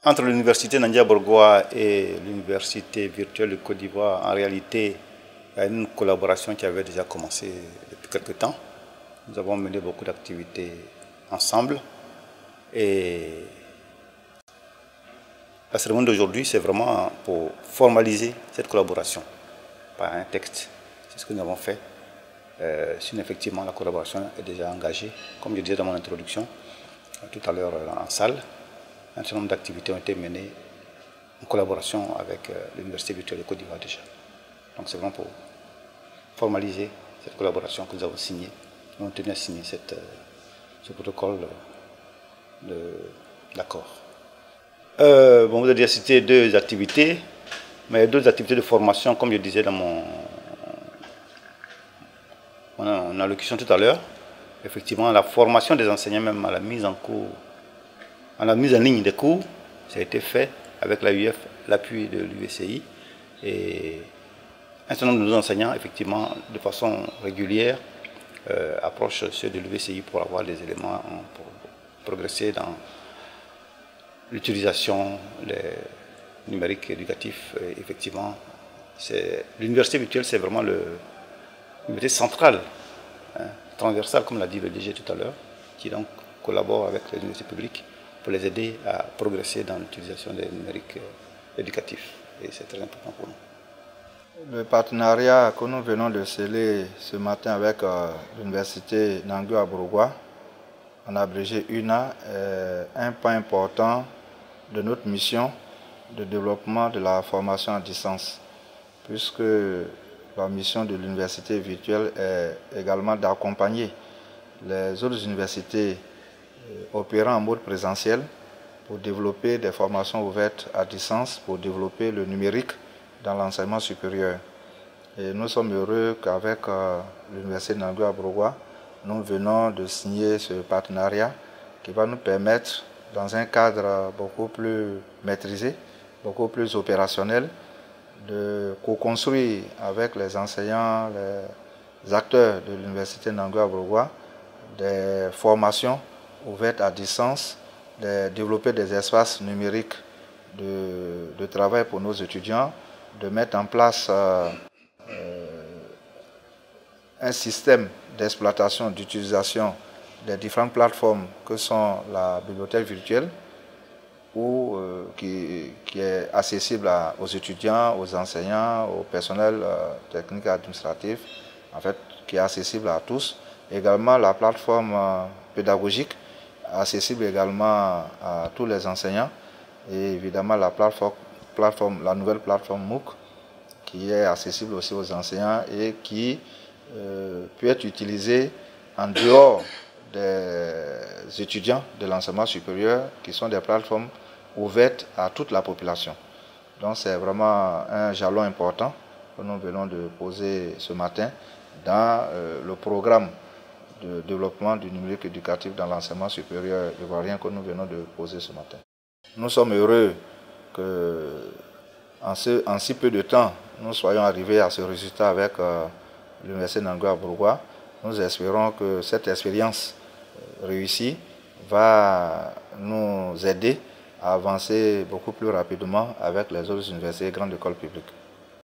Entre l'université Nandia Bourgois et l'université virtuelle de Côte d'Ivoire, en réalité, il y a une collaboration qui avait déjà commencé depuis quelques temps. Nous avons mené beaucoup d'activités ensemble. Et la cérémonie d'aujourd'hui, c'est vraiment pour formaliser cette collaboration par un texte. C'est ce que nous avons fait. Sinon, effectivement, la collaboration est déjà engagée. Comme je disais dans mon introduction, tout à l'heure en salle, un certain nombre d'activités ont été menées en collaboration avec l'Université virtuelle de Côte d'Ivoire déjà. Donc c'est vraiment pour formaliser cette collaboration que nous avons signée. Nous avons tenu à signer ce protocole d'accord. Bon, vous avez déjà cité deux activités, mais il y a d'autres activités de formation, comme je disais dans mon allocution tout à l'heure. Effectivement, la formation des enseignants, même à la mise en cours, à la mise en ligne des cours, ça a été fait avec l'AUF, l'appui de l'UVCI. Et un certain nombre de nos enseignants, effectivement, de façon régulière, approchent ceux de l'UVCI pour avoir des éléments pour progresser dans l'utilisation numérique éducatif. Et effectivement, l'université virtuelle, c'est vraiment l'université centrale, hein, transversale, comme l'a dit le DG tout à l'heure, qui donc collabore avec les universités publiques pour les aider à progresser dans l'utilisation des numériques éducatifs. Et c'est très important pour nous. Le partenariat que nous venons de sceller ce matin avec l'université Nangua Bourgois, en abrégé UNA, est un point important de notre mission de développement de la formation à distance, puisque la mission de l'université virtuelle est également d'accompagner les autres universités opérant en mode présentiel pour développer des formations ouvertes à distance, pour développer le numérique dans l'enseignement supérieur. Et nous sommes heureux qu'avec l'université Nangua Bourgois, nous venons de signer ce partenariat qui va nous permettre, dans un cadre beaucoup plus maîtrisé, beaucoup plus opérationnel, de co-construire avec les enseignants, les acteurs de l'université Nangua Bourgois, des formations ouvertes à distance, de développer des espaces numériques de travail pour nos étudiants, de mettre en place un système d'exploitation, d'utilisation des différentes plateformes que sont la bibliothèque virtuelle, qui est accessible aux étudiants, aux enseignants, au personnel technique et administratif, en fait, qui est accessible à tous. Également la plateforme pédagogique, accessible également à tous les enseignants. Et évidemment la nouvelle plateforme MOOC, qui est accessible aussi aux enseignants et qui peut être utilisée en dehors des étudiants de l'enseignement supérieur, qui sont des plateformes ouvertes à toute la population. Donc c'est vraiment un jalon important que nous venons de poser ce matin dans le programme de développement du numérique éducatif dans l'enseignement supérieur ivoirien que nous venons de poser ce matin. Nous sommes heureux qu'en si peu de temps, nous soyons arrivés à ce résultat avec l'université Nangua Bourgois. Nous espérons que cette expérience réussie va nous aider à avancer beaucoup plus rapidement avec les autres universités et grandes écoles publiques.